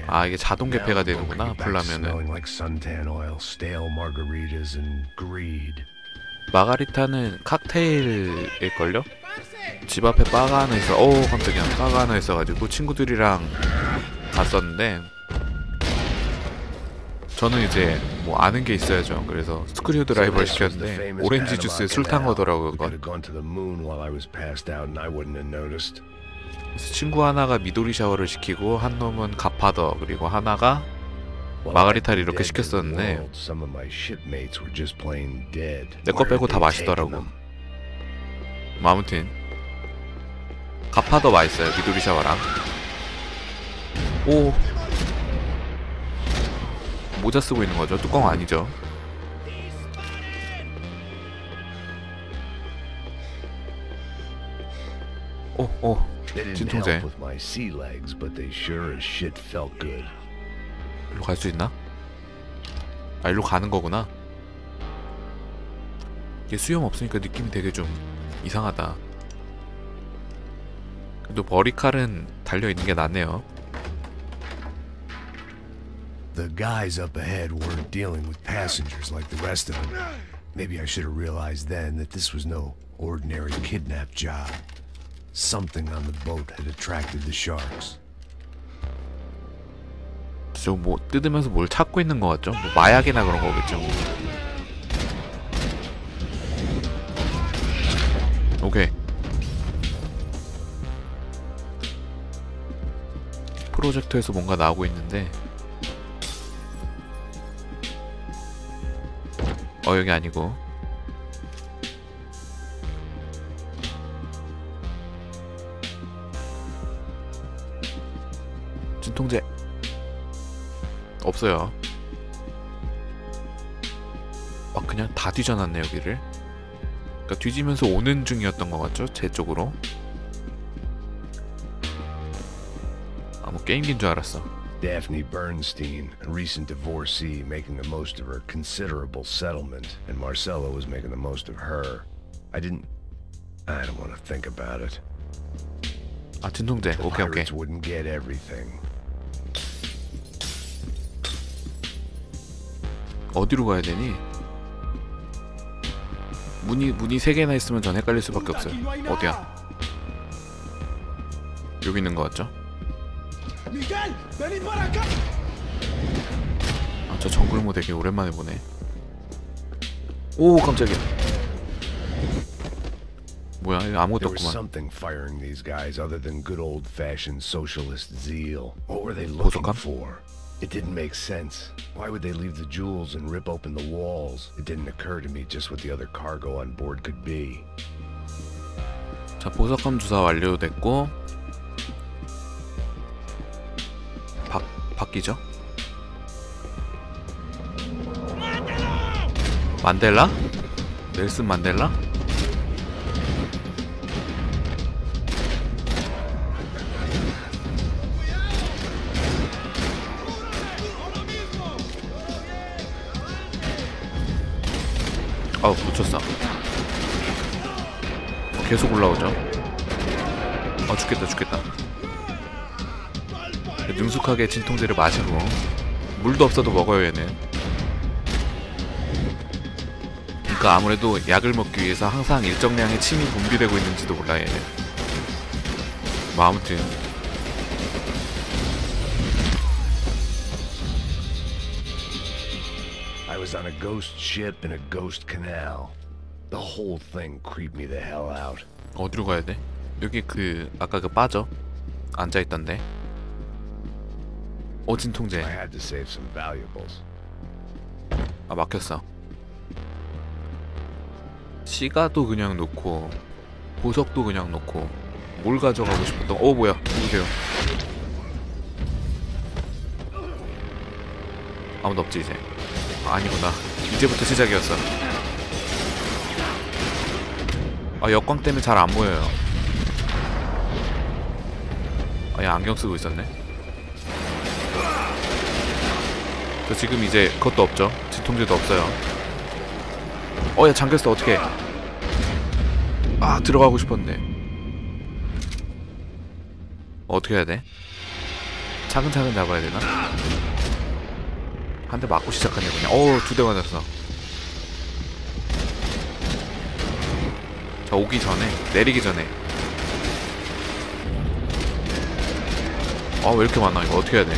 아, 이게 자동 개폐가 되는구나, 풀라면은. 마가리타는 칵테일일걸요? 집 앞에 바가 하나 있어. 어우, 깜짝이야. 바가 하나 있어가지고 친구들이랑 갔었는데, 저는 이제 뭐 아는 게 있어야죠. 그래서 스크류 드라이버를 시켰는데 오렌지 주스에 술 탄 거더라고요, 그건. 그래서 친구 하나가 미도리 샤워를 시키고 한 놈은 갓파더, 그리고 하나가 마가리타를 이렇게 시켰었는데 내 거 빼고 다 맛있더라고. 아무튼 갓파더 맛있어요, 미도리 샤워랑. 오, 모자 쓰고 있는 거죠? 뚜껑 아니죠? 오, 진통제. 일로 갈 수 있나? 아, 일로 가는 거구나. 이게 수염 없으니까 느낌이 되게 좀 이상하다. 그래도 머리칼은 달려있는 게 낫네요. The guys up ahead weren't dealing with passengers like the rest of them. Maybe I should have realized then that this was no ordinary kidnap job. Something on the boat had attracted the sharks. 저 뭐 뜯으면서 뭘 찾고 있는 것 같죠? 뭐 마약이나 그런 거겠죠. 오케이. 프로젝터에서 뭔가 나오고 있는데, 여기 아니고. 진통제 없어요. 그냥 다 뒤져놨네, 여기를. 그러니까 뒤지면서 오는 중이었던 것 같죠? 제 쪽으로. 뭐 게임기인 줄 알았어. Daphne Bernstein, a recent divorcee, making the most of her considerable settlement, and Marcella was making the most of her. I don't want to think about it. 아, 진통제. 오케이. Pirates wouldn't get everything. 어디로 가야 되니? 문이 3개나 있으면 전 헷갈릴 수밖에 없어요. 어디야? 여기 있는 거 같죠? 아, 저 정글모 되게 오랜만에 보네. 오, 깜짝이야. 뭐야, 여기 아무것도 없구만. something firing these guys other than good old-fashioned socialist zeal. What were they looking for? It didn't make sense. Why would they leave the jewels and rip open the walls? It didn't occur to me just what the other cargo on board could be. 자, 보석함 주사 완료됐고, 바뀌죠? 만델라? 넬슨 만델라? 아우, 놓쳤어. 계속 올라오죠. 죽겠다. 능숙하게 진통제를 마시고, 물도 없어도 먹어요, 얘는. 그러니까 아무래도 약을 먹기 위해서 항상 일정량의 침이 분비되고 있는지도 몰라, 얘는. 뭐 아무튼 I was on a ghost ship in a ghost canal. The whole thing creeped me the hell out. 어디로 가야 돼? 여기 아까 빠져 앉아있던데. 진통제. I had to save some valuables. 아, 막혔어. 시가도 그냥 놓고, 보석도 그냥 놓고, 뭘 가져가고 싶었던. 뭐야, 누구세요? 아무도 없지 이제. 아니구나, 이제부터 시작이었어. 역광 때문에 잘 안 보여요. 얘 안경 쓰고 있었네. 저 지금 이제 그것도 없죠. 진통제도 없어요. 야, 잠겼어. 어떡해. 들어가고 싶었는데. 어떻게 해야 돼? 차근차근 잡아야 되나? 한 대 맞고 시작하네 그냥. 어우, 2대 맞았어. 자, 오기 전에, 내리기 전에. 아, 왜 이렇게 많아? 이거 어떻게 해야 돼?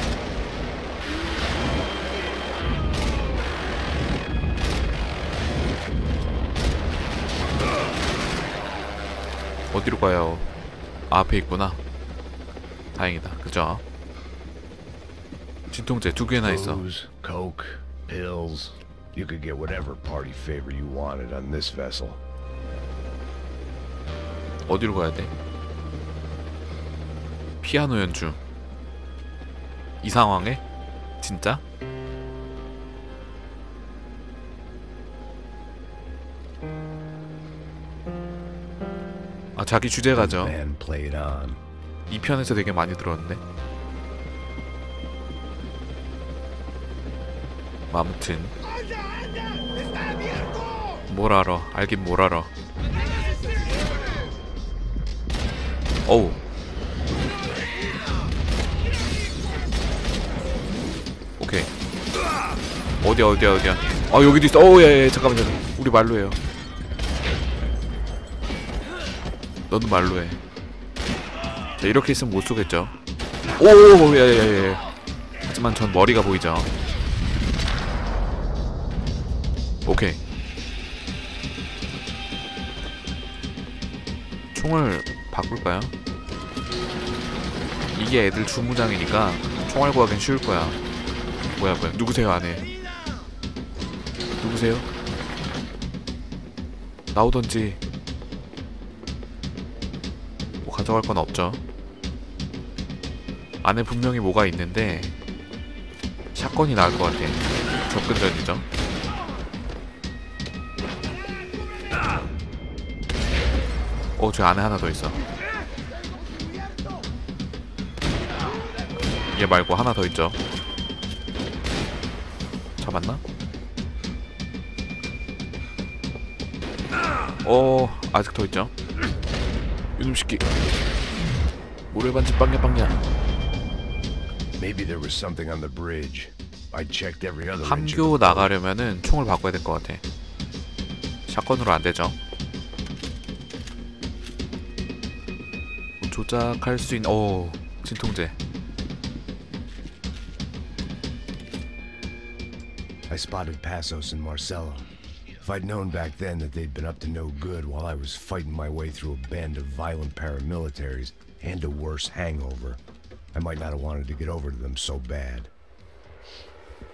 어디로 가요? 아, 앞에 있구나. 다행이다. 그죠? 진통제 2개나 있어. Booze, coke, pills. You could get whatever party favor you wanted on this vessel. 어디로 가야 돼? 피아노 연주. 이 상황에? 진짜? 아, 자기 주제가죠. Man played on. 2편에서 되게 많이 들었는데. 아무튼 뭘 알아. 알긴 뭘 알아. 어우. 오케이. 어디야. 아, 여기도 있어. 어우, 예, 잠깐만요. 우리 말로 해요. 너도 말로 해. 자, 이렇게 있으면 못 쏘겠죠. 오, 예. 하지만 전 머리가 보이죠. 오케이. 총을 바꿀까요? 이게 애들 주무장이니까 총알 구하긴 쉬울 거야. 뭐야. 누구세요, 안에? 누구세요? 나오던지. 뭐 가져갈 건 없죠. 안에 분명히 뭐가 있는데 샷건이 나을 것 같아. 접근전이죠. 저 안에 하나 더 있어. 얘 말고 하나 더 있죠. 잡았나? 아직 더 있죠. 이놈 새끼. 모래반지 빵야. Maybe there was something on the bridge. I checked every other inch of 함교 the boat. 나가려면은 총을 바꿔야 될 것 같아. 샷건으로 안 되죠. 조작할 수 있는 진통제. I spotted Passos and Marcelo. If I'd known back then that they'd been up to no good while I was fighting my way through a band of violent paramilitaries and a worse hangover, I might not have wanted to get over to them so bad.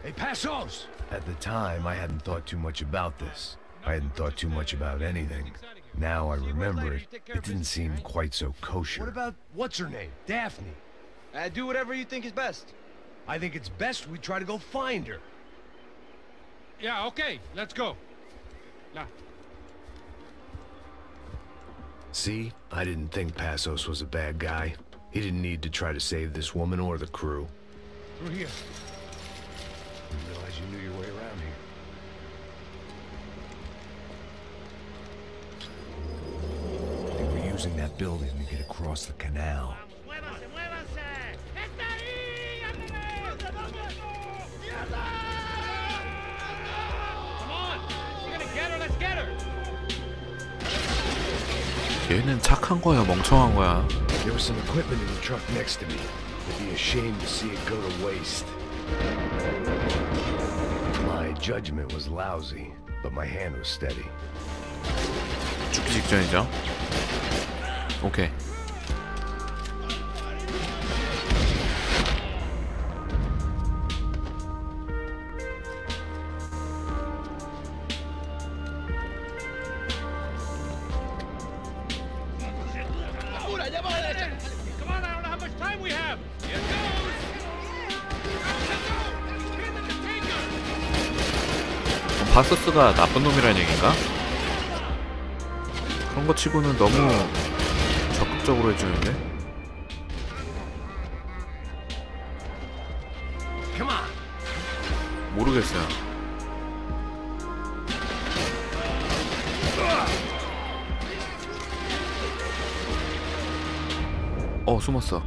Hey, Passos! At the time, I hadn't thought too much about this. I hadn't thought too much about anything. Now I remember it, it didn't seem quite so kosher. What about, what's her name? Daphne. Do whatever you think is best. I think it's best we try to go find her. Yeah, okay, let's go. Now. See? I didn't think Passos was a bad guy. He didn't need to try to save this woman or the crew. Through here. Didn't realize you knew your way around here. They were using that building to get across the canal. 얘는 착한 거야, 멍청한 거야. There was some equipment in the truck next to me. I'd be ashamed to see it go to waste. My judgment was lousy, but my hand was steady. 죽기 직전이죠. 오케이. Come on, I don't know how much time we have. Here goes. 바소스가 나쁜 놈이란 얘기인가? 그런 거 치고는 너무 적극적으로 해주는데? 모르겠어요. 숨었어.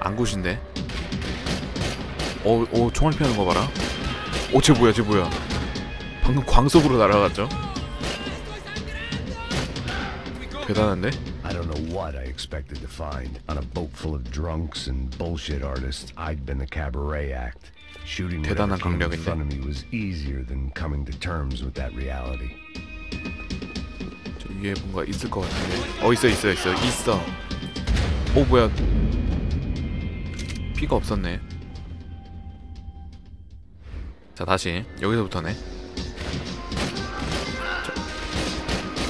안굿인데. 오 총알 피하는 거 봐라. 오 쟤 뭐야 쟤 뭐야. 방금 광속으로 날아갔죠. 대단한데? I don't know what I expected to find. On a boat full of drunks and bullshit artists, I'd been the cabaret act. Shooting whatever 대단한 came in 강력인데. front of me was easier than coming to terms with that reality. 저 위에 뭔가 있을 것 같은데. 있어. 오 뭐야. 피가 없었네. 자 다시 여기서부터네.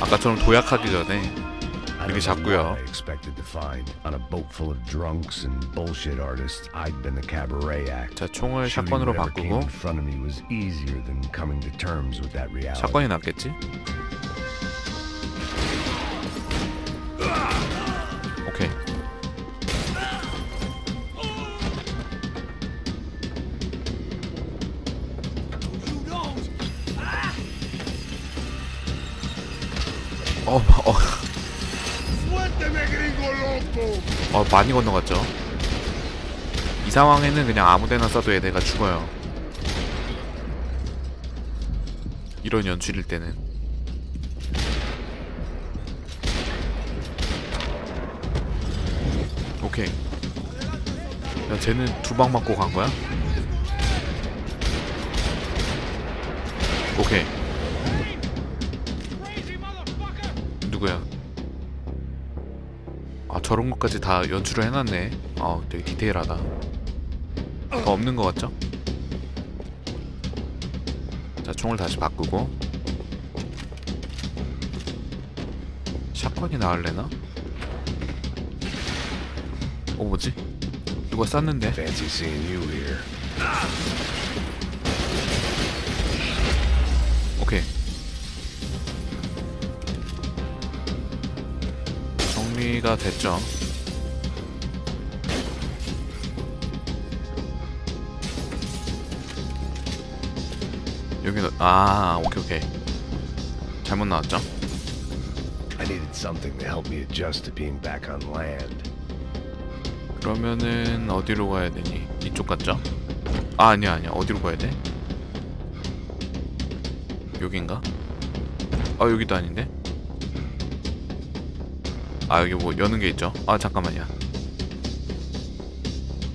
아까처럼 도약하기 전에 이렇게 잡고요. 자 총을 샷건으로 바꾸고. 샷건이 낫겠지? 오케이. 많이 건너갔죠. 이 상황에는 그냥 아무데나 쏴도 얘네가 죽어요. 이런 연출일 때는. 오케이. 야 쟤는 두 방 맞고 간 거야? 오케이. 누구야? 아 저런 것까지 다 연출을 해놨네. 아 되게 디테일하다. 더 없는 것 같죠? 자 총을 다시 바꾸고. 샷건이 나을래나? 뭐지? 누가 쐈는데? 오케이. 정리가 됐죠. 여기는 오케이. 잘못 나왔죠? I needed something to help me adjust to being back on land. 그러면은 어디로 가야 되니? 이쪽 같죠? 아니야. 어디로 가야 돼? 여긴가? 여기도 아닌데? 여기 뭐 여는 게 있죠? 잠깐만요.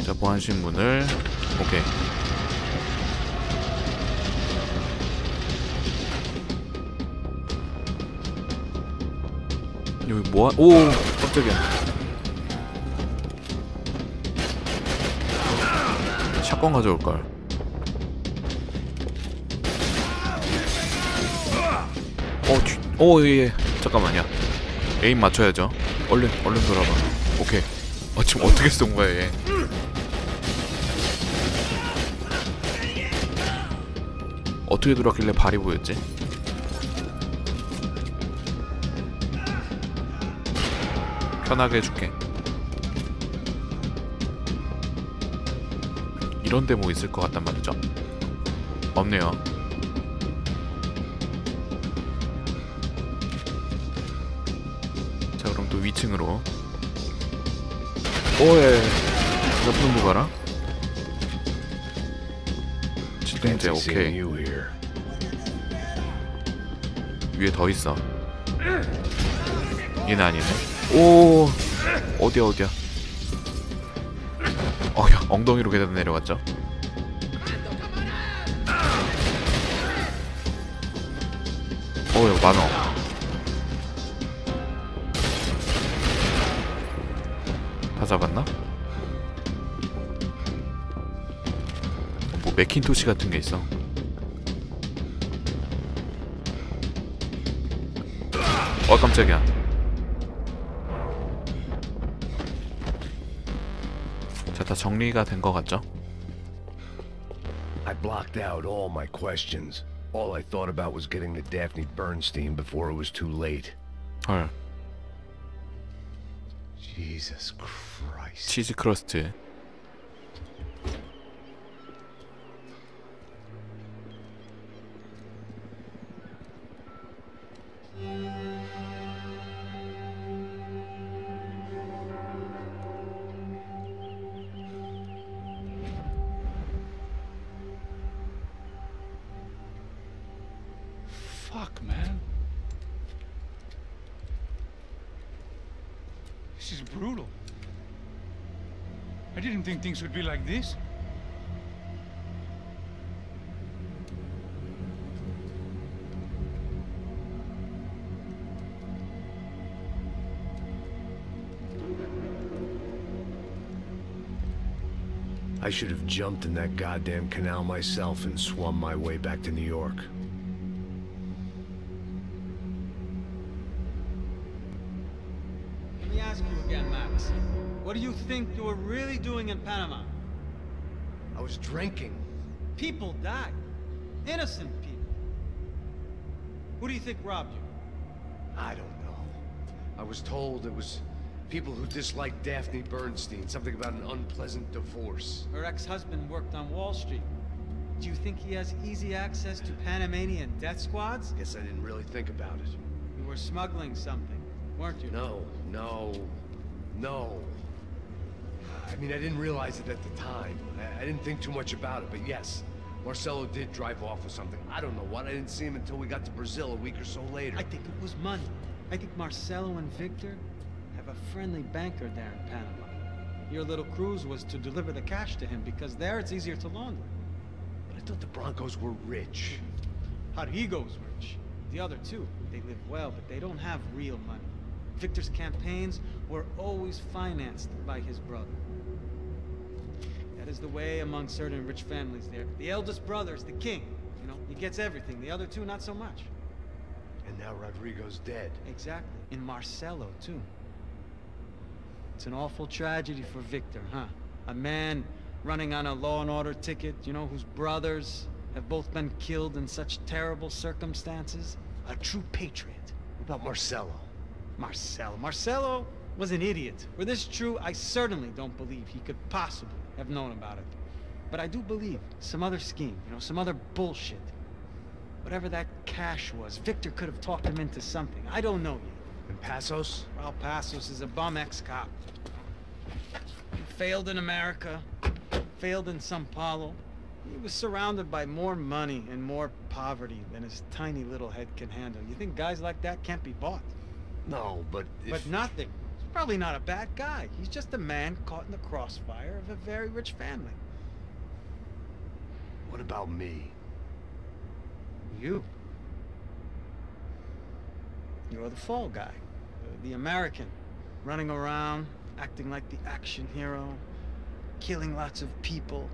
자 보안실 문을. 오케이. 여기 뭐야? 오 깜짝이야. 샷건 가져올걸. 예. 잠깐만요. 에임 맞춰야죠. 얼른 돌아봐. 오케이. 지금 어떻게 쏜 거야 얘. 어떻게 돌았길래 발이 보였지? 편하게 해줄게. 이런 데 뭐 있을 것 같단 말이죠. 없네요. 자 그럼 또 위층으로. 오예. 옆으로 뭐 가라? 집중제. 오케이. 위에 더 있어. 얘는 아니네. 오 어디야. 야 엉덩이로 계단 내려갔죠. 야 많어. 다 잡았나? 뭐 맥킨토시 같은 게 있어. 깜짝이야. 자, 다 정리가 된 것 같죠? I blocked out all my questions. All I thought about was getting to Daphne Bernstein before it was too late. 헐. Jesus Christ. 치즈 크러스트. This is brutal. I didn't think things would be like this. I should have jumped in that goddamn canal myself and swum my way back to New York. Let me ask you again, Max. What do you think you were really doing in Panama? I was drinking. People died. Innocent people. Who do you think robbed you? I don't know. I was told it was people who disliked Daphne Bernstein, something about an unpleasant divorce. Her ex-husband worked on Wall Street. Do you think he has easy access to Panamanian death squads? Guess I didn't really think about it. You were smuggling something, weren't you? No. I mean, I didn't realize it at the time. I didn't think too much about it, but yes, Marcelo did drive off with something. I don't know what. I didn't see him until we got to Brazil a week or so later. I think it was money. I think Marcelo and Victor have a friendly banker there in Panama. Your little cruise was to deliver the cash to him because there it's easier to launder. But I thought the Broncos were rich. Rodrigo's rich. The other two, they live well, but they don't have real money. Victor's campaigns were always financed by his brother. That is the way among certain rich families there. The eldest brother is the king. You know, he gets everything. The other two, not so much. And now Rodrigo's dead. Exactly. And Marcelo, too. It's an awful tragedy for Victor, huh? A man running on a law and order ticket, you know, whose brothers have both been killed in such terrible circumstances. A true patriot. What about Marcelo? Marcelo was an idiot. Were this true, I certainly don't believe he could possibly have known about it. But I do believe some other scheme, you know, some other bullshit. Whatever that cash was, Victor could have talked him into something. I don't know yet. And Passos? Well, Passos is a bum ex-cop. He failed in America, failed in Sao Paulo. He was surrounded by more money and more poverty than his tiny little head can handle. You think guys like that can't be bought? No, but if... But nothing. He's probably not a bad guy. He's just a man caught in the crossfire of a very rich family. What about me? You. You're the fall guy. The American. Running around, acting like the action hero. Killing lots of people.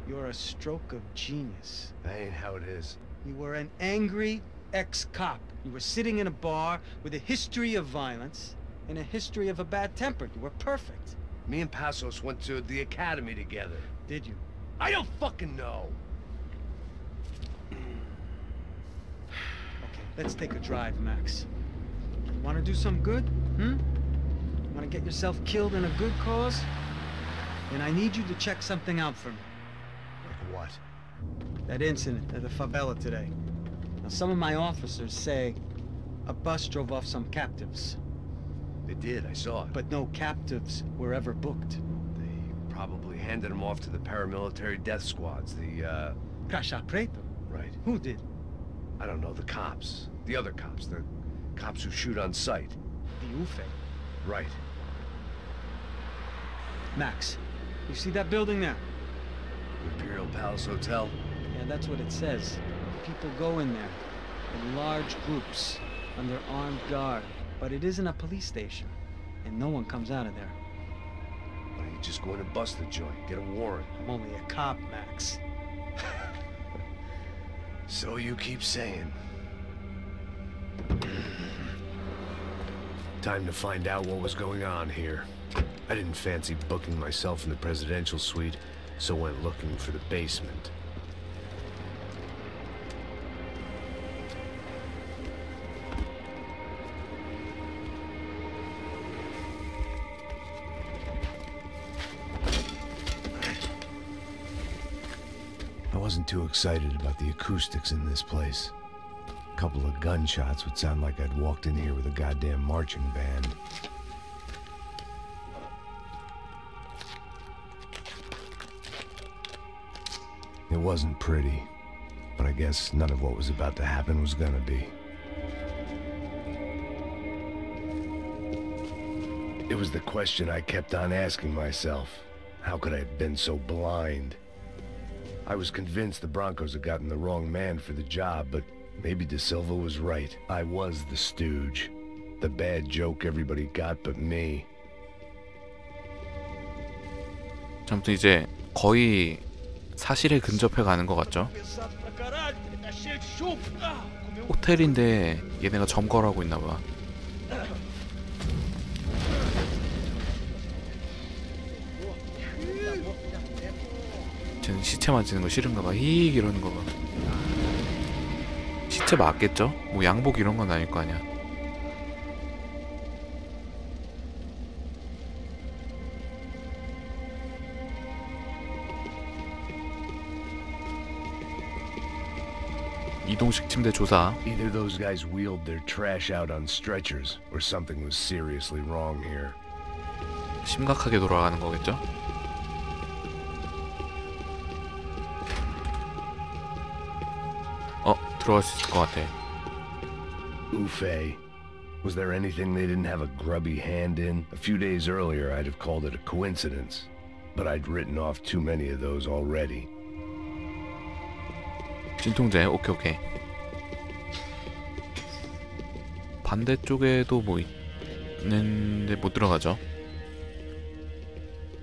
You're a stroke of genius. That ain't how it is. You were an angry ex-cop. You were sitting in a bar with a history of violence and a history of a bad temper. You were perfect. Me and Passos went to the academy together. Did you? I don't fucking know. Okay, let's take a drive, Max. You want to do some good? Want to get yourself killed in a good cause? Then I need you to check something out for me. Like what? That incident at the favela today. Now, some of my officers say a bus drove off some captives. They did, I saw it. But no captives were ever booked. They probably handed them off to the paramilitary death squads, the, Caixa Preto? Right. Who did? I don't know, the cops. The other cops, the cops who shoot on sight. The UFE. Right. Max, you see that building there? Imperial Palace Hotel? Yeah, that's what it says. People go in there in large groups under armed guard. But it isn't a police station, and no one comes out of there. Why don't you just go in and bust the joint, get a warrant? I'm only a cop, Max. So you keep saying. Time to find out what was going on here. I didn't fancy booking myself in the presidential suite, so went looking for the basement. I wasn't too excited about the acoustics in this place. A couple of gunshots would sound like I'd walked in here with a goddamn marching band. It wasn't pretty, but I guess none of what was about to happen was gonna be. It was the question I kept on asking myself. How could I have been so blind? I was convinced the Broncos had gotten the wrong man for the job, but maybe De Silva was right. I was the stooge. The bad joke everybody got but me. 아무튼 이제 거의 사실에 근접해 가는 것 같죠? 호텔인데 얘네가 점거하고 있나봐. 쟤는 시체 만지는 거 싫은가봐. 히익 이러는 거봐. 시체 맞겠죠? 뭐 양복 이런 건 아닐 거 아니야. 이동식 침대 조사. Either those guys wheeled their trash out on stretchers, or something was seriously wrong here. 심각하게 돌아가는 거겠죠? 들어갈 수 있을 것 같아. Ufe. Was there anything they didn't have a grubby hand in? A few days earlier, I'd have called it a coincidence, but I'd written off too many of those already. 진통제. 오케이 오케이. 반대쪽에도 뭐 있는데 못 들어가죠.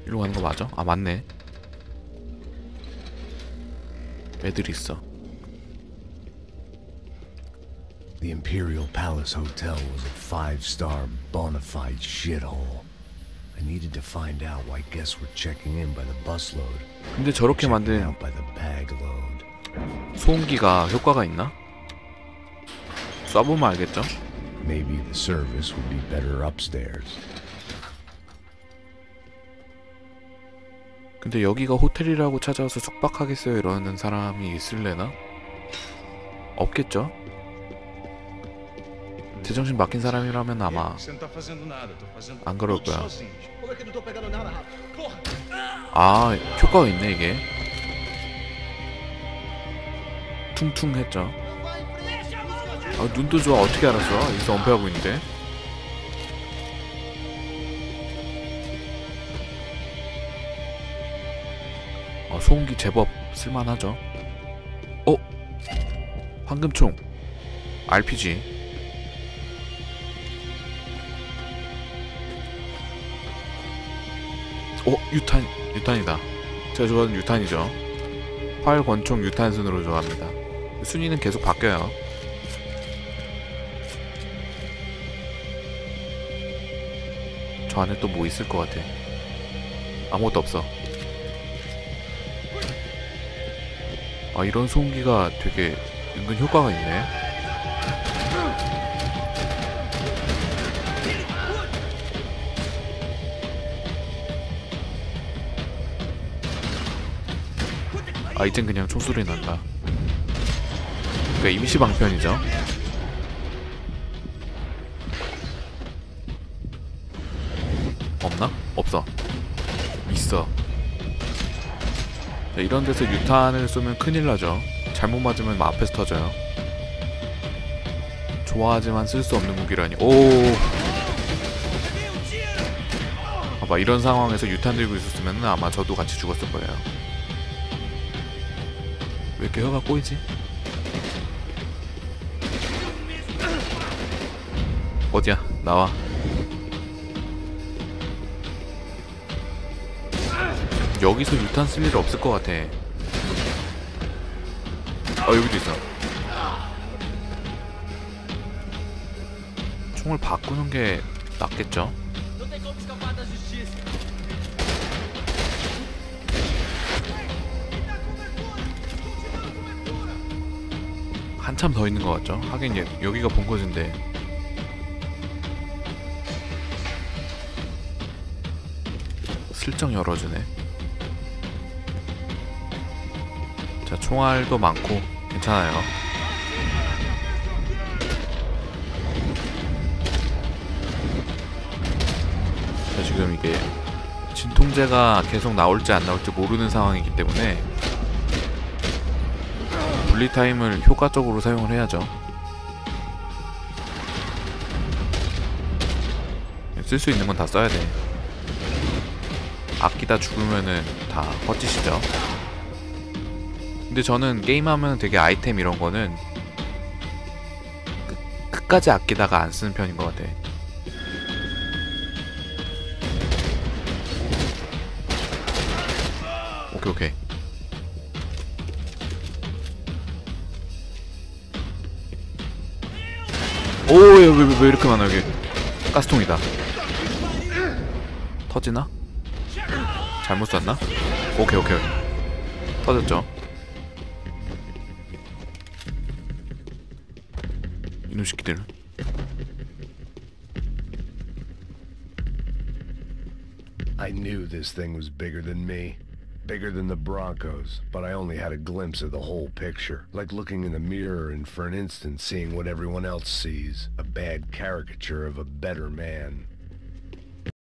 이리로 가는 거 맞아? 아 맞네. 애들이 있어. The Imperial Palace Hotel was a 5-star bona fide shithole. I needed to find out why guests were checking in by the busload. 근데 저렇게 Checking 만든 out by the bagload. 소음기가 효과가 있나? 쏴보면 알겠죠? Maybe the service would be better upstairs. 근데 여기가 호텔이라고 찾아와서 숙박하겠어요 이러는 사람이 있을래나? 없겠죠? 제정신 맡긴 사람이라면 아마 안 그럴 거야. 아, 효과가 있네 이게. 퉁퉁했죠. 아, 눈도 좋아. 어떻게 알았어? 여기서 엄폐하고 있는데. 소음기 제법 쓸만하죠. 황금총 RPG. 유탄이다. 제가 좋아하는 유탄이죠. 활, 권총, 유탄 순으로 좋아합니다. 순위는 계속 바뀌어요. 저 안에 또 뭐 있을 것 같아. 아무것도 없어. 아, 이런 소음기가 되게 은근 효과가 있네. 아, 이젠 그냥 총소리 난다. 그러니까 임시방편이죠. 없나? 없어. 있어. 자, 이런 데서 유탄을 쏘면 큰일 나죠. 잘못 맞으면 앞에서 터져요. 좋아하지만 쓸 수 없는 무기라니. 오. 봐봐, 이런 상황에서 유탄 들고 있었으면 아마 저도 같이 죽었을 거예요. 왜 이렇게 혀가 꼬이지? 어디야? 나와. 여기서 유탄 쓸 일 없을 것 같아. 여기도 있어. 총을 바꾸는 게 낫겠죠? 한참 더 있는 것 같죠? 하긴 여기가 본거지인데. 슬쩍 열어주네. 자, 총알도 많고 괜찮아요. 자, 지금 이게 진통제가 계속 나올지 안 나올지 모르는 상황이기 때문에 분리타임을 효과적으로 사용을 해야죠. 쓸 수 있는 건 다 써야 돼. 아끼다 죽으면은 다 헛짓이죠. 근데 저는 게임하면 되게 아이템 이런 거는 끝까지 아끼다가 안 쓰는 편인 것 같아. 오케이 오케이. 왜 이렇게 많아 여기. 가스통이다. 터지나? 잘못 쐈나? 오케이 터졌죠. 이놈 새끼들. I knew this thing was bigger than me. Bigger than the Broncos, but I only had a glimpse of the whole picture. Like looking in the mirror and for an instant seeing what everyone else sees. A bad caricature of a better man.